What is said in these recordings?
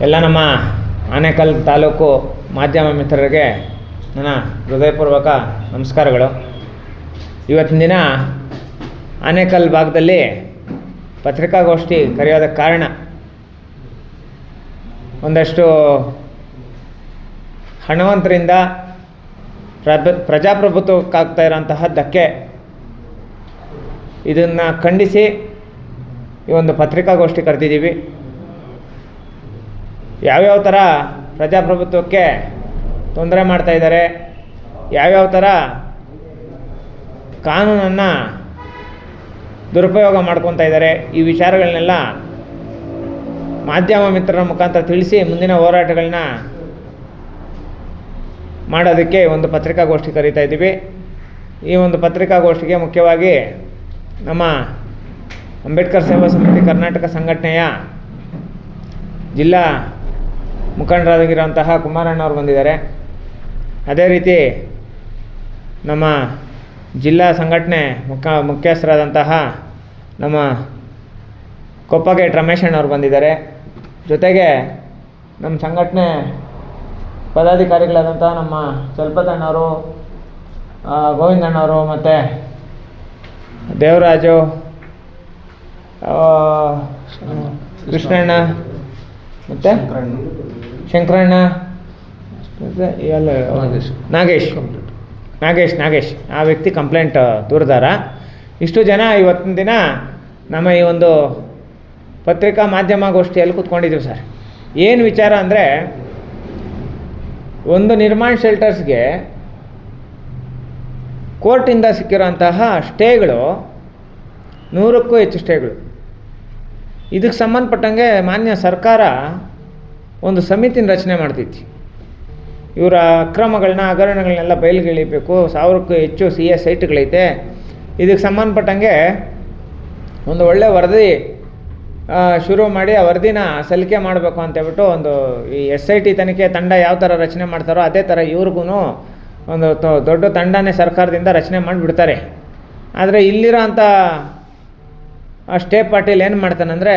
ಎಲ್ಲ ನಮ್ಮ ಆನೇಕಲ್ ತಾಲೂಕು ಮಾಧ್ಯಮ ಮಿತ್ರರಿಗೆ ನನ್ನ ಹೃದಯಪೂರ್ವಕ ನಮಸ್ಕಾರಗಳು. ಇವತ್ತಿನ ದಿನ ಆನೇಕಲ್ ಭಾಗದಲ್ಲಿ ಪತ್ರಿಕಾಗೋಷ್ಠಿ ಕರೆಯೋದಕ್ಕೆ ಕಾರಣ ಒಂದಷ್ಟು ಹಣವಂತರಿಂದ ಪ್ರಜಾಪ್ರಭುತ್ವಕ್ಕಾಗ್ತಾ ಇರೋಂತಹ ಧಕ್ಕೆ, ಇದನ್ನು ಖಂಡಿಸಿ ಈ ಒಂದು ಪತ್ರಿಕಾಗೋಷ್ಠಿ ಕರೆದಿದ್ದೀವಿ. ಯಾವ್ಯಾವ ಥರ ಪ್ರಜಾಪ್ರಭುತ್ವಕ್ಕೆ ತೊಂದರೆ ಮಾಡ್ತಾಯಿದ್ದಾರೆ, ಯಾವ್ಯಾವ ಥರ ಕಾನೂನನ್ನು ದುರುಪಯೋಗ ಮಾಡ್ಕೊತಾ ಇದ್ದಾರೆ, ಈ ವಿಚಾರಗಳನ್ನೆಲ್ಲ ಮಾಧ್ಯಮ ಮಿತ್ರರ ಮುಖಾಂತರ ತಿಳಿಸಿ ಮುಂದಿನ ಹೋರಾಟಗಳನ್ನ ಮಾಡೋದಕ್ಕೆ ಒಂದು ಪತ್ರಿಕಾಗೋಷ್ಠಿ ಕರೀತಾ ಇದ್ದೀವಿ. ಈ ಒಂದು ಪತ್ರಿಕಾಗೋಷ್ಠಿಗೆ ಮುಖ್ಯವಾಗಿ ನಮ್ಮ ಅಂಬೇಡ್ಕರ್ ಸೇವಾ ಸಮಿತಿ ಕರ್ನಾಟಕ ಸಂಘಟನೆಯ ಜಿಲ್ಲಾ ಮುಖಂಡರಾಗಿರೋಂತಹ ಕುಮಾರಣ್ಣವ್ರು ಬಂದಿದ್ದಾರೆ. ಅದೇ ರೀತಿ ನಮ್ಮ ಜಿಲ್ಲಾ ಸಂಘಟನೆ ಮುಖ್ಯಸ್ಥರಾದಂತಹ ನಮ್ಮ ಕೊಪ್ಪಗೇಟ್ ರಮೇಶ್ ಅಣ್ಣವ್ರು ಬಂದಿದ್ದಾರೆ. ಜೊತೆಗೆ ನಮ್ಮ ಸಂಘಟನೆ ಪದಾಧಿಕಾರಿಗಳಾದಂಥ ನಮ್ಮ ಸ್ವಲ್ಪತಣ್ಣವರು, ಗೋವಿಂದಣ್ಣವರು, ಮತ್ತು ದೇವರಾಜು, ಕೃಷ್ಣಣ್ಣ, ಮತ್ತು ಶಂಕರಣ್ಣ, ನಾಗೇಶ್ ಆ ವ್ಯಕ್ತಿ ಕಂಪ್ಲೇಂಟ್ ದೂರದಾರ. ಇಷ್ಟು ಜನ ಇವತ್ತಿನ ದಿನ ನಮ್ಮ ಈ ಒಂದು ಪತ್ರಿಕಾ ಮಾಧ್ಯಮಗೋಷ್ಠಿಯಲ್ಲಿ ಕೂತ್ಕೊಂಡಿದ್ದೀವಿ ಸರ್. ಏನು ವಿಚಾರ ಅಂದರೆ, ಒಂದು ನಿರ್ಮಾಣ ಶೆಲ್ಟರ್ಸ್ಗೆ ಕೋರ್ಟಿಂದ ಸಿಕ್ಕಿರೋಂತಹ ಸ್ಟೇಗಳು 100ಕ್ಕೂ ಹೆಚ್ಚು ಸ್ಟೇಗಳು. ಇದಕ್ಕೆ ಸಂಬಂಧಪಟ್ಟಂಗೆ ಮಾನ್ಯ ಸರ್ಕಾರ ಒಂದು ಸಮಿತಿನ ರಚನೆ ಮಾಡ್ತೈತಿ. ಇವರ ಅಕ್ರಮಗಳನ್ನ ಹಗರಣಗಳನ್ನೆಲ್ಲ ಬಯಲಿಗೆಳಿಬೇಕು. 1000ಕ್ಕೂ ಹೆಚ್ಚು CS ಸೈಟ್ಗಳೈತೆ. ಇದಕ್ಕೆ ಸಂಬಂಧಪಟ್ಟಂಗೆ ಒಂದು ಒಳ್ಳೆ ವರದಿ ಶುರು ಮಾಡಿ ಆ ವರದಿನ ಸಲ್ಲಿಕೆ ಮಾಡಬೇಕು ಅಂತೇಳ್ಬಿಟ್ಟು ಒಂದು ಈ SIT ತನಿಖೆ ತಂಡ ಯಾವ ಥರ ರಚನೆ ಮಾಡ್ತಾರೋ ಅದೇ ಥರ ಇವ್ರಿಗೂ ಒಂದು ದೊಡ್ಡ ತಂಡನೇ ಸರ್ಕಾರದಿಂದ ರಚನೆ ಮಾಡಿಬಿಡ್ತಾರೆ. ಆದರೆ ಇಲ್ಲಿರೋ ಅಂಥ ಸ್ಟೇ ಪಾಟೀಲ್ ಏನು ಮಾಡ್ತಾನಂದರೆ,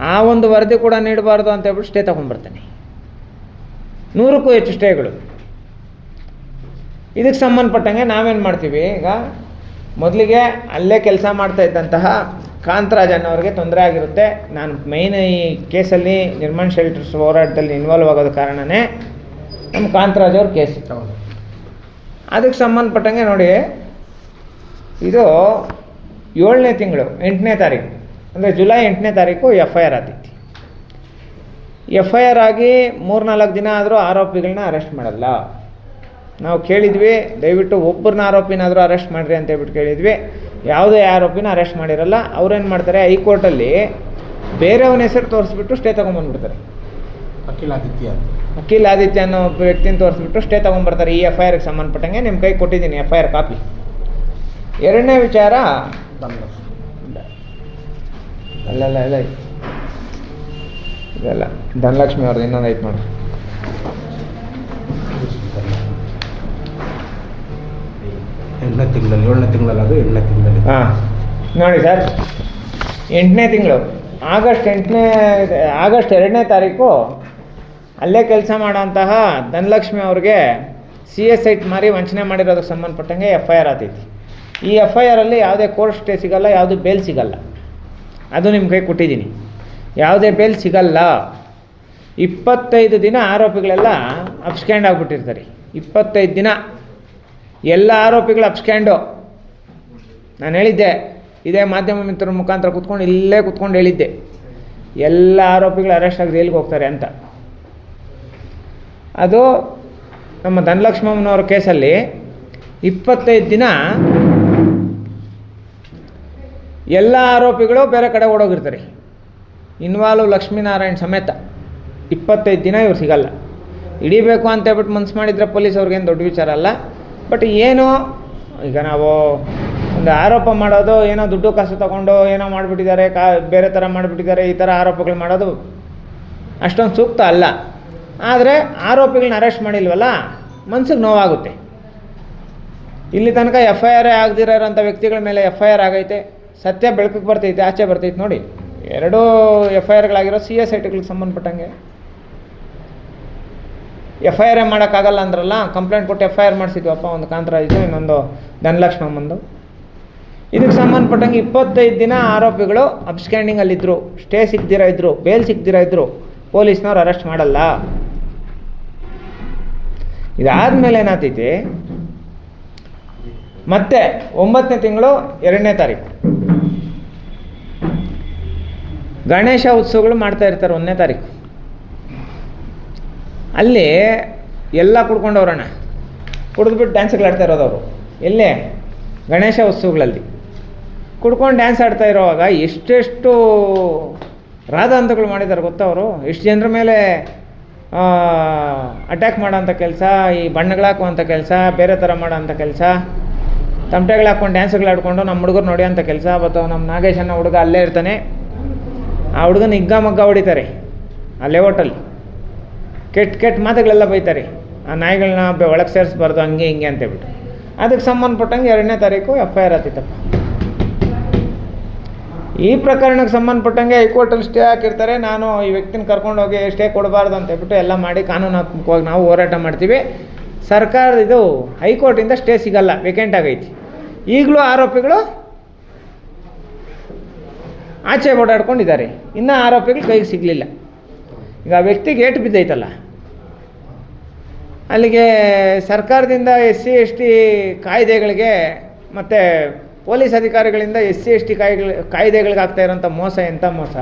ಆ ಒಂದು ವರದಿ ಕೂಡ ನೀಡಬಾರ್ದು ಅಂತೇಳ್ಬಿಟ್ಟು ಸ್ಟೇ ತೊಗೊಂಡ್ಬರ್ತಾನೆ. 100ಕ್ಕೂ ಹೆಚ್ಚು ಸ್ಟೇಗಳು. ಇದಕ್ಕೆ ಸಂಬಂಧಪಟ್ಟಂಗೆ ನಾವೇನು ಮಾಡ್ತೀವಿ, ಈಗ ಮೊದಲಿಗೆ ಅಲ್ಲೇ ಕೆಲಸ ಮಾಡ್ತಾ ಇದ್ದಂತಹ ಕಾಂತರಾಜ್ ಅನ್ನೋರಿಗೆ ತೊಂದರೆ ಆಗಿರುತ್ತೆ. ನಾನು ಮೈನ್ ಈ ಕೇಸಲ್ಲಿ ನಿರ್ಮಾಣ ಶೆಲ್ಟರ್ಸ್ ಹೋರಾಟದಲ್ಲಿ ಇನ್ವಾಲ್ವ್ ಆಗೋದ ಕಾರಣನೇ ನಮ್ಮ ಕಾಂತರಾಜ್ ಅವ್ರ ಕೇಸ್. ಅದಕ್ಕೆ ಸಂಬಂಧಪಟ್ಟಂಗೆ ನೋಡಿ, ಇದು 7ನೇ ತಿಂಗಳು 8ನೇ ತಾರೀಕು ಅಂದರೆ ಜುಲೈ 8ನೇ ತಾರೀಕು FIR ಆಗ್ತೈತಿ. FIR ಆಗಿ 3-4 ದಿನ ಆದರೂ ಆರೋಪಿಗಳನ್ನ ಅರೆಸ್ಟ್ ಮಾಡಲ್ಲ. ನಾವು ಕೇಳಿದ್ವಿ, ದಯವಿಟ್ಟು ಒಬ್ಬರನ್ನ ಆರೋಪಿನಾದರೂ ಅರೆಸ್ಟ್ ಮಾಡಿರಿ ಅಂತ ಹೇಳ್ಬಿಟ್ಟು ಕೇಳಿದ್ವಿ. ಯಾವುದೇ ಆರೋಪಿನ ಅರೆಸ್ಟ್ ಮಾಡಿರಲ್ಲ. ಅವ್ರೇನು ಮಾಡ್ತಾರೆ, ಹೈಕೋರ್ಟಲ್ಲಿ ಬೇರೆಯವನ ಹೆಸರು ತೋರಿಸ್ಬಿಟ್ಟು ಸ್ಟೇ ತೊಗೊಂಬಂದ್ಬಿಡ್ತಾರೆ. ಅಖಿಲ್ ಆದಿತ್ಯ ಅನ್ನೋ ಒಬ್ಬ ವ್ಯಕ್ತಿನ ತೋರಿಸ್ಬಿಟ್ಟು ಸ್ಟೇ ತೊಗೊಂಬರ್ತಾರೆ. ಈ FIRಗೆ ಸಂಬಂಧಪಟ್ಟಂಗೆ ನಿಮ್ಮ ಕೈ ಕೊಟ್ಟಿದ್ದೀನಿ FIR ಕಾಪಿ. ಎರಡನೇ ವಿಚಾರ, ಅಲ್ಲ ಇದೆಲ್ಲ ಧನಲಕ್ಷ್ಮಿ ಅವ್ರದ್ದು ಇನ್ನೊಂದು ಐತೆ ನೋಡಿ. ಏಳನೇ ತಿಂಗಳಲ್ಲಿ ಅದು 8ನೇ ತಿಂಗಳಲ್ಲಿ. ಹಾಂ ನೋಡಿ ಸರ್, 8ನೇ ತಿಂಗಳು ಆಗಸ್ಟ್ 2ನೇ ತಾರೀಕು ಅಲ್ಲೇ ಕೆಲಸ ಮಾಡೋಂತಹ ಧನಲಕ್ಷ್ಮಿ ಅವ್ರಿಗೆ CS ಸೈಟ್ ಮಾರಿ ವಂಚನೆ ಮಾಡಿರೋದಕ್ಕೆ ಸಂಬಂಧಪಟ್ಟಂಗೆ FIR ಆಗ್ತೈತಿ. ಈ FIRಲ್ಲಿ ಯಾವುದೇ ಕೋರ್ಟ್ ಸ್ಟೇ ಸಿಗಲ್ಲ, ಯಾವುದೇ ಬೇಲ್ ಸಿಗಲ್ಲ. ಅದು ನಿಮ್ಮ ಕೈ ಕೊಟ್ಟಿದ್ದೀನಿ. ಯಾವುದೇ ಬೇಲ್ ಸಿಗಲ್ಲ. 25 ದಿನ ಆರೋಪಿಗಳೆಲ್ಲ ಅಬ್ಸ್ಕ್ಯಾಂಡ್ ಆಗಿಬಿಟ್ಟಿರ್ತಾರೆ. 25 ದಿನ ಎಲ್ಲ ಆರೋಪಿಗಳು ಅಬ್ಸ್ಕ್ಯಾಂಡು. ನಾನು ಹೇಳಿದ್ದೆ, ಇದೇ ಮಾಧ್ಯಮ ಮಿತ್ರರ ಮುಖಾಂತರ ಇಲ್ಲೇ ಕೂತ್ಕೊಂಡು ಹೇಳಿದ್ದೆ, ಎಲ್ಲ ಆರೋಪಿಗಳು ಅರೆಸ್ಟ್ ಆಗಿ ಜೈಲಿಗೆ ಹೋಗ್ತಾರೆ ಅಂತ. ಅದು ನಮ್ಮ ಧನಲಕ್ಷ್ಮಮ್ಮನವ್ರ ಕೇಸಲ್ಲಿ 25 ದಿನ ಎಲ್ಲ ಆರೋಪಿಗಳು ಬೇರೆ ಕಡೆ ಓಡೋಗಿರ್ತಾರೆ. ಇನ್ವಾಲ್ವ್ ಲಕ್ಷ್ಮೀನಾರಾಯಣ್ ಸಮೇತ 25 ದಿನ ಇವ್ರು ಸಿಗಲ್ಲ. ಹಿಡಿಬೇಕು ಅಂತ ಹೇಳ್ಬಿಟ್ಟು ಮನ್ಸು ಮಾಡಿದರೆ ಪೊಲೀಸ್ ಅವ್ರಿಗೇನು ದೊಡ್ಡ ವಿಚಾರ ಅಲ್ಲ. ಬಟ್ ಏನೋ ಈಗ ನಾವು ಒಂದು ಆರೋಪ ಮಾಡೋದು, ಏನೋ ದುಡ್ಡು ಕಾಸು ತಗೊಂಡು ಏನೋ ಮಾಡಿಬಿಟ್ಟಿದ್ದಾರೆ, ಬೇರೆ ಥರ ಮಾಡಿಬಿಟ್ಟಿದ್ದಾರೆ, ಈ ಥರ ಆರೋಪಗಳು ಮಾಡೋದು ಅಷ್ಟೊಂದು ಸೂಕ್ತ ಅಲ್ಲ. ಆದರೆ ಆರೋಪಿಗಳನ್ನ ಅರೆಸ್ಟ್ ಮಾಡಿಲ್ವಲ್ಲ, ಮನ್ಸಿಗೆ ನೋವಾಗುತ್ತೆ. ಇಲ್ಲಿ ತನಕ FIR ಆಗದಿರೋಂಥ ವ್ಯಕ್ತಿಗಳ ಮೇಲೆ FIR ಆಗೈತೆ. ಸತ್ಯ ಬೆಳಕಿಗೆ ಬರ್ತೈತೆ, ಆಚೆ ಬರ್ತೈತೆ ನೋಡಿ. ಎರಡೂ FIRಗಳಾಗಿರೋ CS ಸೈಟ್ಗಳಿಗೆ ಸಂಬಂಧಪಟ್ಟಂಗೆ FIR ಮಾಡೋಕ್ಕಾಗಲ್ಲ ಅಂದ್ರಲ್ಲ, ಕಂಪ್ಲೇಂಟ್ ಕೊಟ್ಟು FIR ಮಾಡಿಸಿದ್ವಪ್ಪ, ಒಂದು ಕಾಂತರಾಜು, ಇನ್ನೊಂದು ಧನಲಕ್ಷ್ಮಮ್ಮಂದು. ಇದಕ್ಕೆ ಸಂಬಂಧಪಟ್ಟಂಗೆ 25 ದಿನ ಆರೋಪಿಗಳು ಅಬ್ಸ್ಕ್ಯಾಂಡಿಂಗಲ್ಲಿದ್ದರು, ಸ್ಟೇ ಸಿಗ್ದಿರ ಇದ್ದರು, ಬೇಲ್ ಸಿಗ್ದಿರ ಇದ್ದರು, ಪೊಲೀಸ್ನವ್ರು ಅರೆಸ್ಟ್ ಮಾಡಲ್ಲ. ಇದಾದಮೇಲೆ ಏನಾಗ್ತೈತಿ, ಮತ್ತೆ 9ನೇ ತಿಂಗಳು 2ನೇ ತಾರೀಕು ಗಣೇಶ ಉತ್ಸವಗಳು ಮಾಡ್ತಾ ಇರ್ತಾರೆ. 1ನೇ ತಾರೀಕು ಅಲ್ಲಿ ಎಲ್ಲ ಕುಡ್ಕೊಂಡವ್ರಣ್ಣ, ಕುಡಿದ್ಬಿಟ್ಟು ಡ್ಯಾನ್ಸ್ಗಳು ಆಡ್ತಾ ಇರೋದು ಅವರು. ಎಲ್ಲೇ ಗಣೇಶ ಉತ್ಸವಗಳಲ್ಲಿ ಕುಡ್ಕೊಂಡು ಡ್ಯಾನ್ಸ್ ಆಡ್ತಾ ಇರೋವಾಗ ಎಷ್ಟೆಷ್ಟು ರಾಧಾಂತಗಳು ಮಾಡಿದ್ದಾರೆ ಗೊತ್ತಾ ಅವರು. ಎಷ್ಟು ಜನರ ಮೇಲೆ ಅಟ್ಯಾಕ್ ಮಾಡೋಂಥ ಕೆಲಸ, ಈ ಬಣ್ಣಗಳಾಕುವಂಥ ಕೆಲಸ, ಬೇರೆ ಥರ ಮಾಡೋಂಥ ಕೆಲಸ, ತಮಟೆಗಳು ಹಾಕ್ಕೊಂಡು ಡ್ಯಾನ್ಸ್ಗಳು ಆಡ್ಕೊಂಡು ನಮ್ಮ ಹುಡುಗರು ನೋಡಿಯೋಂಥ ಕೆಲಸ. ಅವತ್ತು ನಮ್ಮ ನಾಗೇಶ್ ಅನ್ನೋ ಹುಡುಗ ಅಲ್ಲೇ ಇರ್ತಾನೆ, ಆ ಹುಡುಗನ ಹಿಗ್ಗ ಹೊಡಿತಾರೆ ಆ ಲೇಔಟಲ್ಲಿ. ಕೆಟ್ಟ ಮಾತುಗಳೆಲ್ಲ ಬೈತಾರೆ, ಆ ನಾಯಿಗಳನ್ನ ಒಳಗೆ ಸೇರಿಸ್ಬಾರ್ದು, ಹಂಗೆ ಹಿಂಗೆ ಅಂತೇಳ್ಬಿಟ್ಟು. ಅದಕ್ಕೆ ಸಂಬಂಧಪಟ್ಟಂಗೆ 2ನೇ ತಾರೀಕು FIR ಆತಿತ್ತಪ್ಪ. ಈ ಪ್ರಕರಣಕ್ಕೆ ಸಂಬಂಧಪಟ್ಟಂಗೆ ಹೈಕೋರ್ಟಲ್ಲಿ ಸ್ಟೇ ಹಾಕಿರ್ತಾರೆ. ನಾನು ಈ ವ್ಯಕ್ತಿನ ಕರ್ಕೊಂಡೋಗಿ ಸ್ಟೇ ಕೊಡಬಾರ್ದು ಅಂತ ಹೇಳ್ಬಿಟ್ಟು ಎಲ್ಲ ಮಾಡಿ ಕಾನೂನಾತ್ಮಕವಾಗಿ ನಾವು ಹೋರಾಟ ಮಾಡ್ತೀವಿ. ಸರ್ಕಾರದ ಇದು ಹೈಕೋರ್ಟಿಂದ ಸ್ಟೇ ಸಿಗಲ್ಲ, ವೇಕೆಂಟ್ ಆಗೈತಿ. ಈಗಲೂ ಆರೋಪಿಗಳು ಆಚೆ ಓಡಾಡ್ಕೊಂಡಿದ್ದಾರೆ, ಇನ್ನೂ ಆರೋಪಿಗಳು ಕೈಗೆ ಸಿಗಲಿಲ್ಲ. ಈಗ ಆ ವ್ಯಕ್ತಿಗೆ ಏಟು ಬಿದ್ದೈತಲ್ಲ, ಅಲ್ಲಿಗೆ ಸರ್ಕಾರದಿಂದ SC/ST ಕಾಯ್ದೆಗಳಿಗೆ ಮತ್ತು ಪೊಲೀಸ್ ಅಧಿಕಾರಿಗಳಿಂದ SC/ST ಕಾಯ್ದೆಗಳಿಗೆ ಆಗ್ತಾ ಇರೋಂಥ ಮೋಸ ಎಂಥ ಮೋಸ,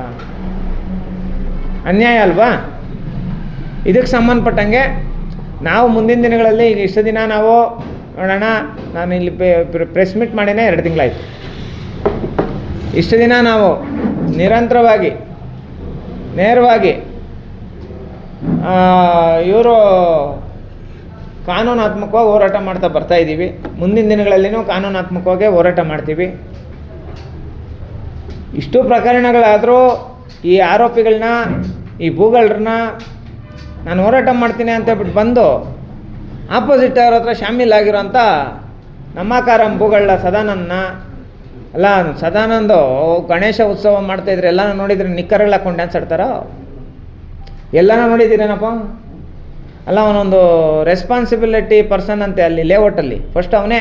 ಅನ್ಯಾಯ ಅಲ್ವಾ? ಇದಕ್ಕೆ ಸಂಬಂಧಪಟ್ಟಂಗೆ ನಾವು ಮುಂದಿನ ದಿನಗಳಲ್ಲಿ ಈಗ ಇಷ್ಟು ದಿನ ನಾವು ನೋಡೋಣ, ನಾನು ಇಲ್ಲಿ ಪ್ರೆಸ್ ಮೀಟ್ ಮಾಡಿನೇ 2 ತಿಂಗಳಾಯಿತು. ಇಷ್ಟು ದಿನ ನಾವು ನಿರಂತರವಾಗಿ ನೇರವಾಗಿ ಇವರು ಕಾನೂನಾತ್ಮಕವಾಗಿ ಹೋರಾಟ ಮಾಡ್ತಾ ಬರ್ತಾಯಿದ್ದೀವಿ. ಮುಂದಿನ ದಿನಗಳಲ್ಲಿನೂ ಕಾನೂನಾತ್ಮಕವಾಗಿ ಹೋರಾಟ ಮಾಡ್ತೀವಿ. ಇಷ್ಟು ಪ್ರಕರಣಗಳಾದರೂ ಈ ಆರೋಪಿಗಳನ್ನ, ಈ ಭೂಗಳರನ್ನ ನಾನು ಹೋರಾಟ ಮಾಡ್ತೀನಿ ಅಂತ ಹೇಳ್ಬಿಟ್ಟು ಬಂದು ಆಪೋಸಿಟ್ ಅವ್ರ ಹತ್ರ ಶಾಮೀಲಾಗಿರೋಂಥ ನಮ್ಮಕಾರಂ ಭೂಗಳ ಸದಾನಂದನ ಅಲ್ಲ, ಸದಾನಂದು ಗಣೇಶ ಉತ್ಸವ ಮಾಡ್ತಾಯಿದ್ರೆ ಎಲ್ಲನೂ ನೋಡಿದರೆ ನಿಕ್ಕರ್ಗಳು ಹಾಕ್ಕೊಂಡು ಡ್ಯಾನ್ಸ್ ಆಡ್ತಾರೋ? ಎಲ್ಲನೂ ನೋಡಿದ್ದೀರೇನಪ್ಪ? ಅಲ್ಲ, ಅವನೊಂದು ರೆಸ್ಪಾನ್ಸಿಬಿಲಿಟಿ ಪರ್ಸನ್ ಅಂತೆ ಅಲ್ಲಿ ಲೇಔಟಲ್ಲಿ. ಫಸ್ಟ್ ಅವನೇ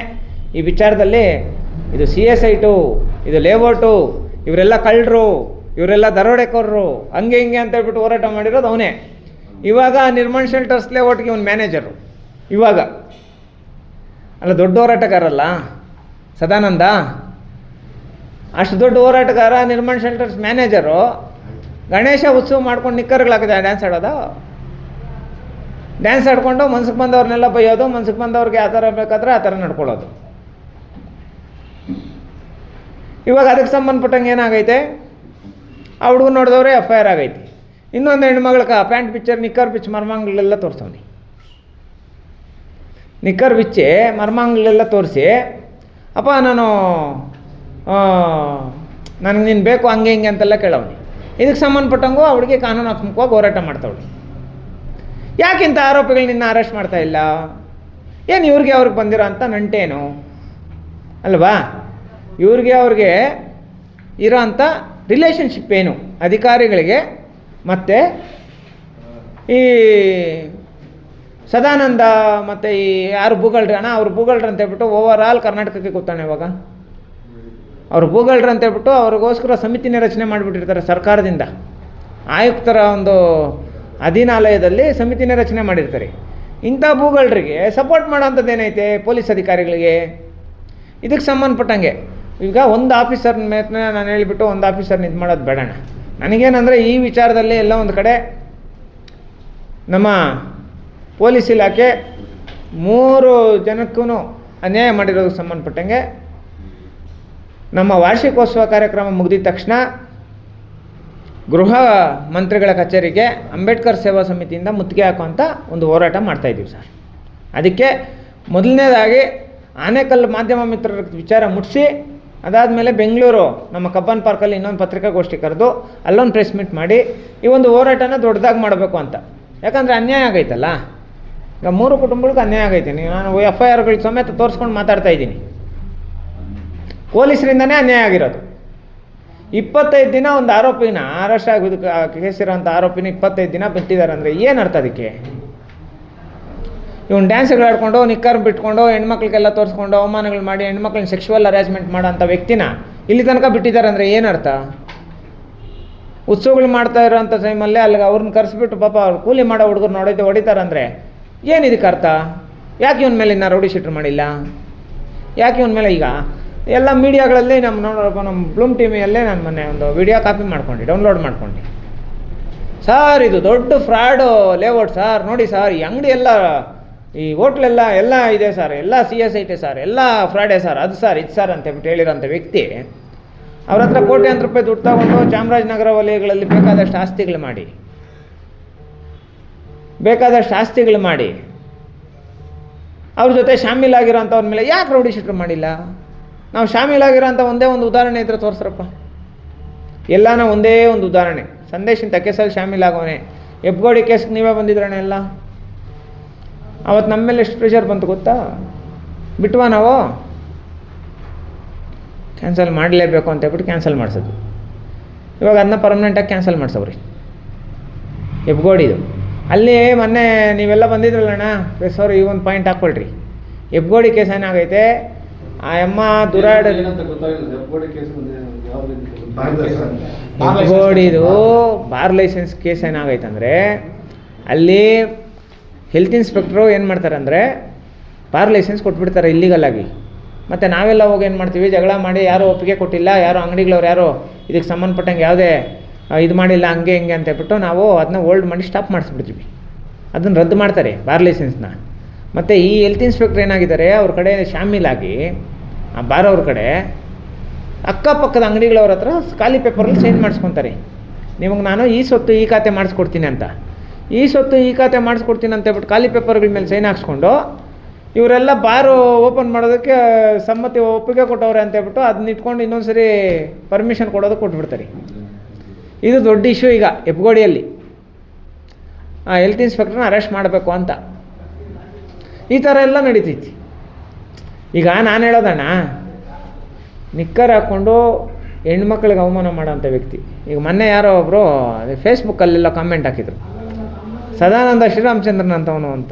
ಈ ವಿಚಾರದಲ್ಲಿ ಇದು CSI2, ಇದು ಲೇಔಟು, ಇವರೆಲ್ಲ ಕಳ್ಳರು, ಇವರೆಲ್ಲ ದರೋಡೆಕೋರರು, ಹಂಗೆ ಹಿಂಗೆ ಅಂತ ಹೇಳ್ಬಿಟ್ಟು ಹೋರಾಟ ಮಾಡಿರೋದು ಅವನೇ. ಇವಾಗ ನಿರ್ಮಾಣ ಶೆಲ್ಟರ್ಸ್ ಲೇಔಟ್ಗೆ ಇವನು ಮ್ಯಾನೇಜರು. ಇವಾಗ ಅಲ್ಲ, ದೊಡ್ಡ ಹೋರಾಟಗಾರಲ್ಲ ಸದಾನಂದ, ಅಷ್ಟು ದೊಡ್ಡ ಹೋರಾಟಗಾರ, ನಿರ್ಮಾಣ ಶೆಲ್ಟರ್ಸ್ ಮ್ಯಾನೇಜರು, ಗಣೇಶ ಉತ್ಸವ ಮಾಡ್ಕೊಂಡು ನಿಕ್ಕರ್ಗಳಾಗಿದೆ ಡ್ಯಾನ್ಸ್ ಆಡೋದು. ಡ್ಯಾನ್ಸ್ ಆಡ್ಕೊಂಡು ಮನ್ಸಿಗೆ ಬಂದವ್ರನ್ನೆಲ್ಲ ಬೈಯೋದು, ಮನ್ಸಿಗೆ ಬಂದವ್ರಿಗೆ ಆ ಥರ ಬೇಕಾದ್ರೆ ಆ ಥರ ನಡ್ಕೊಳ್ಳೋದು. ಇವಾಗ ಅದಕ್ಕೆ ಸಂಬಂಧಪಟ್ಟಂಗೆ ಏನಾಗೈತೆ, ಆ ಹುಡುಗ ನೋಡಿದವ್ರೆ FIR ಆಗೈತಿ. ಇನ್ನೊಂದು ಹೆಣ್ಮಗಳಿಗೆ ಪ್ಯಾಂಟ್ ಪಿಚ್ಚರ್, ನಿಕ್ಕರ್ ಬಿಚ್ಚಿ ಮರ್ಮಾಂಗಳೆಲ್ಲ ತೋರಿಸವ್ನಿ. ನಿಕ್ಕರ್ ಬಿಚ್ಚಿ ಮರ್ಮಾಂಗಳೆಲ್ಲ ತೋರಿಸಿ, ಅಪ್ಪ ನನಗೆ ನೀನು ಬೇಕು ಹಂಗೆ ಹಿಂಗೆ ಅಂತೆಲ್ಲ ಕೇಳವ್ನಿ. ಇದಕ್ಕೆ ಸಂಬಂಧಪಟ್ಟಂಗೂ ಅವಳಿಗೆ ಕಾನೂನಾತ್ಮಕವಾಗಿ ಹೋರಾಟ ಮಾಡ್ತಾವಳಿ. ಯಾಕಿಂತ ಆರೋಪಿಗಳು ನಿನ್ನ ಅರೆಸ್ಟ್ ಮಾಡ್ತಾ ಇಲ್ಲ? ಏನು ಇವ್ರಿಗೆ ಅವ್ರಿಗೆ ಬಂದಿರೋ ಅಂಥ ನಂಟೇನು ಅಲ್ವಾ? ಅವ್ರಿಗೆ ಇರೋ ಅಂಥ ರಿಲೇಷನ್ಶಿಪ್ ಏನು ಅಧಿಕಾರಿಗಳಿಗೆ ಮತ್ತು ಈ ಸದಾನಂದ ಮತ್ತು ಈ ಯಾರು ಭೂಗಳ್ರಿ ಅಣ್ಣ, ಅವ್ರು ಭೂಗಳ್ರಿ ಅಂತ ಹೇಳ್ಬಿಟ್ಟು ಓವರ್ ಆಲ್ ಕರ್ನಾಟಕಕ್ಕೆ ಗೊತ್ತಾನೆ. ಇವಾಗ ಅವ್ರು ಭೂಗಳ್ರಿ ಅಂತ ಹೇಳ್ಬಿಟ್ಟು ಅವ್ರಿಗೋಸ್ಕರ ಸಮಿತಿನೇ ರಚನೆ ಮಾಡಿಬಿಟ್ಟಿರ್ತಾರೆ ಸರ್ಕಾರದಿಂದ. ಆಯುಕ್ತರ ಒಂದು ಅಧೀನಾಲಯದಲ್ಲಿ ಸಮಿತಿನೇ ರಚನೆ ಮಾಡಿರ್ತಾರೆ. ಇಂಥ ಭೂಗಳ್ರಿಗೆ ಸಪೋರ್ಟ್ ಮಾಡೋಂಥದ್ದು ಏನೈತೆ ಪೊಲೀಸ್ ಅಧಿಕಾರಿಗಳಿಗೆ? ಇದಕ್ಕೆ ಸಂಬಂಧಪಟ್ಟಂಗೆ ಈಗ ಒಂದು ಆಫೀಸರ್ ಮೇಲೆ ನಾನು ಹೇಳಿಬಿಟ್ಟು ಒಂದು ಆಫೀಸರ್ನ ಇದು ಮಾಡೋದು ಬೇಡಣ್ಣ. ನನಗೇನಂದರೆ ಈ ವಿಚಾರದಲ್ಲಿ ಎಲ್ಲ ಒಂದು ಕಡೆ ನಮ್ಮ ಪೊಲೀಸ್ ಇಲಾಖೆ 3 ಜನಕ್ಕೂ ಅನ್ಯಾಯ ಮಾಡಿರೋದಕ್ಕೆ ಸಂಬಂಧಪಟ್ಟಂಗೆ ನಮ್ಮ ವಾರ್ಷಿಕೋತ್ಸವ ಕಾರ್ಯಕ್ರಮ ಮುಗಿದ ತಕ್ಷಣ ಗೃಹ ಮಂತ್ರಿಗಳ ಕಚೇರಿಗೆ ಅಂಬೇಡ್ಕರ್ ಸೇವಾ ಸಮಿತಿಯಿಂದ ಮುತ್ತಿಗೆ ಹಾಕುವಂಥ ಒಂದು ಹೋರಾಟ ಮಾಡ್ತಾಯಿದ್ದೀವಿ ಸರ್. ಅದಕ್ಕೆ ಮೊದಲನೇದಾಗಿ ಆನೇಕಲ್ ಮಾಧ್ಯಮ ಮಿತ್ರರ ವಿಚಾರ ಮುಟ್ಟಿಸಿ, ಅದಾದಮೇಲೆ ಬೆಂಗಳೂರು ನಮ್ಮ ಕಬ್ಬನ್ ಪಾರ್ಕಲ್ಲಿ ಇನ್ನೊಂದು ಪತ್ರಿಕಾಗೋಷ್ಠಿ ಕರೆದು ಅಲ್ಲೊಂದು ಪ್ರೆಸ್ ಮೀಟ್ ಮಾಡಿ ಈ ಒಂದು ಹೋರಾಟನ ದೊಡ್ಡದಾಗಿ ಮಾಡಬೇಕು ಅಂತ. ಯಾಕಂದರೆ ಅನ್ಯಾಯ ಆಗೈತಲ್ಲ, ಈಗ 3 ಕುಟುಂಬಗಳಿಗೆ ಅನ್ಯಾಯ ಆಗೈತೆ. ನಾನು FIRಗಳು ಸಮೇತ ತೋರಿಸ್ಕೊಂಡು ಮಾತಾಡ್ತಾ ಇದ್ದೀನಿ. ಪೊಲೀಸರಿಂದನೇ ಅನ್ಯಾಯ ಆಗಿರೋದು. 25 ದಿನ ಒಂದು ಆರೋಪಿನ ಅರೆಸ್ಟ್ ಆಗೋದು, ಕೇಸಿರೋಂಥ ಆರೋಪಿನ 25 ದಿನ ಬಿಟ್ಟಿದ್ದಾರೆ ಅಂದರೆ ಏನು ಅರ್ಥ ಅದಕ್ಕೆ? ಇವನು ಡ್ಯಾನ್ಸ್ಗಳು ಆಡ್ಕೊಂಡು ನಿಕ್ಕರ್ ಬಿಟ್ಕೊಂಡು ಹೆಣ್ಮಕ್ಳಿಗೆಲ್ಲ ತೋರಿಸ್ಕೊಂಡು ಅವಮಾನಗಳು ಮಾಡಿ ಹೆಣ್ಮಕ್ಳನ್ನ ಸೆಕ್ಷುವಲ್ ಹರಾಸ್ಮೆಂಟ್ ಮಾಡೋ ಅಂಥ ವ್ಯಕ್ತಿನ ಇಲ್ಲಿ ತನಕ ಬಿಟ್ಟಿದ್ದಾರೆ ಅಂದರೆ ಏನರ್ಥ? ಉತ್ಸವಗಳು ಮಾಡ್ತಾ ಇರೋಂಥ ಟೈಮಲ್ಲೇ ಅಲ್ಲಿಗೆ ಅವ್ರನ್ನ ಕರೆಸ್ಬಿಟ್ಟು ಪಾಪ ಅವ್ರು ಕೂಲಿ ಮಾಡೋ ಹುಡುಗರು ಹೊಡಿತಾರಂದರೆ ಏನು ಇದಕ್ಕೆ ಅರ್ಥ? ಯಾಕೆ ಇವನ ಮೇಲೆ ಇನ್ನೂ ರೌಡಿ ಶೀಟ್ರ್ ಮಾಡಿಲ್ಲ? ಯಾಕೆ ಇವನ ಮೇಲೆ ಈಗ ಎಲ್ಲ ಮೀಡಿಯಾಗಳಲ್ಲಿ ನಮ್ಮ ಬ್ಲೂಮ್ ಟಿವಿಯಲ್ಲೇ ನಾನು ಮೊನ್ನೆ ಒಂದು ವಿಡಿಯೋ ಕಾಪಿ ಮಾಡ್ಕೊಂಡು ಡೌನ್ಲೋಡ್ ಮಾಡ್ಕೊಂಡು, ಸರ್ ಇದು ದೊಡ್ಡ ಫ್ರಾಡು ಲೇಔಟ್ ಸರ್, ನೋಡಿ ಸರ್ ಈ ಅಂಗಡಿ ಎಲ್ಲ ಈ ಹೋಟ್ಲೆಲ್ಲ ಎಲ್ಲ ಇದೆ ಸರ್, ಎಲ್ಲ CSIT ಸರ್, ಎಲ್ಲ ಫ್ರಾಡೇ ಸರ್, ಅದು ಸರ್ ಇದು ಸರ್ ಅಂತೇಳ್ಬಿಟ್ಟು ಹೇಳಿರೋಂಥ ವ್ಯಕ್ತಿ ಅವ್ರ ಹತ್ರ ಕೋಟ್ಯಾಂತರ ರೂಪಾಯಿ ದುಡ್ಡು ತಗೊಂಡು ಚಾಮರಾಜನಗರ ವಲಯಗಳಲ್ಲಿ ಬೇಕಾದಷ್ಟು ಆಸ್ತಿಗಳು ಮಾಡಿ ಅವ್ರ ಜೊತೆ ಶಾಮೀಲಾಗಿರೋಂಥವ್ರ ಮೇಲೆ ಯಾಕೆ ರೌಡಿ ಶೀಟ್ರ್ ಮಾಡಿಲ್ಲ? ನಾವು ಶಾಮೀಲಾಗಿರೋಂಥ ಒಂದೇ ಒಂದು ಉದಾಹರಣೆ ಇದ್ರೆ ತೋರಿಸ್ರಪ್ಪ. ಎಲ್ಲಾನ ಒಂದೇ ಒಂದು ಉದಾಹರಣೆ, ಸಂದೇಶಿಂತ ಕೇಸಲ್ಲಿ ಶಾಮೀಲಾಗೋನೆ. ಹೆಬ್ಗೋಡಿ ಕೇಸ್ಗೆ ನೀವೇ ಬಂದಿದ್ರಣ್ಣ ಎಲ್ಲ. ಅವತ್ತು ನಮ್ಮ ಮೇಲೆ ಎಷ್ಟು ಪ್ರೆಷರ್ ಬಂತು ಗೊತ್ತಾ? ಬಿಟ್ವಾ ನಾವು ಕ್ಯಾನ್ಸಲ್ ಮಾಡಲೇಬೇಕು ಅಂತ ಹೇಳ್ಬಿಟ್ಟು ಕ್ಯಾನ್ಸಲ್ ಮಾಡಿಸೋದು. ಇವಾಗ ಅದನ್ನ ಪರ್ಮನೆಂಟಾಗಿ ಕ್ಯಾನ್ಸಲ್ ಮಾಡಿಸವ್ರಿ ಹೆಬ್ಗೋಡಿದು. ಅಲ್ಲಿ ಮೊನ್ನೆ ನೀವೆಲ್ಲ ಬಂದಿದ್ರಲ್ಲಣ್ಣ ಪ್ರೆಸ್ಸವರು, ಈ ಒಂದು ಪಾಯಿಂಟ್ ಹಾಕ್ಕೊಳ್ರಿ. ಹೆಬ್ಗೋಡಿ ಕೇಸ್ ಏನಾಗೈತೆ, ಆ ಅಮ್ಮ ಹೆಬ್ಗೋಡಿದು ಬಾರ್ ಲೈಸೆನ್ಸ್ ಕೇಸ್ ಏನಾಗೈತೆ ಅಂದರೆ, ಅಲ್ಲಿ ಹೆಲ್ತ್ ಇನ್ಸ್ಪೆಕ್ಟ್ರು ಏನು ಮಾಡ್ತಾರೆ ಅಂದರೆ ಬಾರ್ ಲೈಸೆನ್ಸ್ ಕೊಟ್ಬಿಡ್ತಾರೆ ಇಲ್ಲಿಗಲ್ ಆಗಿ. ಮತ್ತು ನಾವೆಲ್ಲ ಹೋಗಿ ಏನು ಮಾಡ್ತೀವಿ, ಜಗಳ ಮಾಡಿ ಯಾರೂ ಒಪ್ಪಿಗೆ ಕೊಟ್ಟಿಲ್ಲ, ಯಾರು ಅಂಗಡಿಗಳವ್ರು ಯಾರು ಇದಕ್ಕೆ ಸಂಬಂಧಪಟ್ಟಂಗೆ ಯಾವುದೇ ಇದು ಮಾಡಿಲ್ಲ ಹಂಗೆ ಹಿಂಗೆ ಅಂತ ಹೇಳ್ಬಿಟ್ಟು ನಾವು ಅದನ್ನ ಹೋಲ್ಡ್ ಮಾಡಿ ಸ್ಟಾಪ್ ಮಾಡಿಸ್ಬಿಡ್ತೀವಿ. ಅದನ್ನು ರದ್ದು ಮಾಡ್ತಾರೆ ಬಾರ್ ಲೈಸೆನ್ಸ್ನ. ಮತ್ತು ಈ ಹೆಲ್ತ್ ಇನ್ಸ್ಪೆಕ್ಟ್ರ್ ಏನಾಗಿದ್ದಾರೆ, ಅವ್ರ ಕಡೆ ಶಾಮೀಲಾಗಿ ಆ ಬಾರ್ ಅವ್ರ ಕಡೆ ಅಕ್ಕಪಕ್ಕದ ಅಂಗಡಿಗಳವ್ರ ಹತ್ರ ಖಾಲಿ ಪೇಪರಲ್ಲಿ ಸೈನ್ ಮಾಡಿಸ್ಕೊತಾರೆ. ನಿಮಗೆ ನಾನು ಈ ಸ್ವತ್ತು ಈ ಖಾತೆ ಮಾಡಿಸ್ಕೊಡ್ತೀನಿ ಅಂತ, ಈ ಸ್ವತ್ತು ಈ ಖಾತೆ ಮಾಡಿಸ್ಕೊಡ್ತೀನಿ ಅಂತ ಹೇಳ್ಬಿಟ್ಟು ಖಾಲಿ ಪೇಪರ್ಗಳ ಮೇಲೆ ಸೈನ್ ಹಾಕ್ಸ್ಕೊಂಡು ಇವರೆಲ್ಲ ಬಾರು ಓಪನ್ ಮಾಡೋದಕ್ಕೆ ಒಪ್ಪಿಗೆ ಕೊಟ್ಟವ್ರೆ ಅಂತ ಹೇಳ್ಬಿಟ್ಟು ಅದನ್ನ ಇಟ್ಕೊಂಡು ಇನ್ನೊಂದು ಸರಿ ಪರ್ಮಿಷನ್ ಕೊಡೋದಕ್ಕೆ ಕೊಟ್ಬಿಡ್ತಾರೆ. ಇದು ದೊಡ್ಡ ಇಶ್ಯೂ ಈಗ ಹೆಬ್ಗೋಡಿಯಲ್ಲಿ. ಆ ಹೆಲ್ತ್ ಇನ್ಸ್ಪೆಕ್ಟ್ರನ್ನ ಅರೆಸ್ಟ್ ಮಾಡಬೇಕು ಅಂತ ಈ ಥರ ಎಲ್ಲ ನಡೀತೈತಿ. ಈಗ ನಾನು ಹೇಳೋದಣ್ಣ, ನಿಕ್ಕರ್ ಹಾಕ್ಕೊಂಡು ಹೆಣ್ಮಕ್ಳಿಗೆ ಅವಮಾನ ಮಾಡೋಂಥ ವ್ಯಕ್ತಿ. ಈಗ ಮೊನ್ನೆ ಯಾರೋ ಒಬ್ಬರು ಫೇಸ್ಬುಕ್ಕಲ್ಲೆಲ್ಲ ಕಾಮೆಂಟ್ ಹಾಕಿದರು, ಸದಾನಂದ ಶ್ರೀರಾಮಚಂದ್ರನ್ ಅಂತವನು ಅಂತ.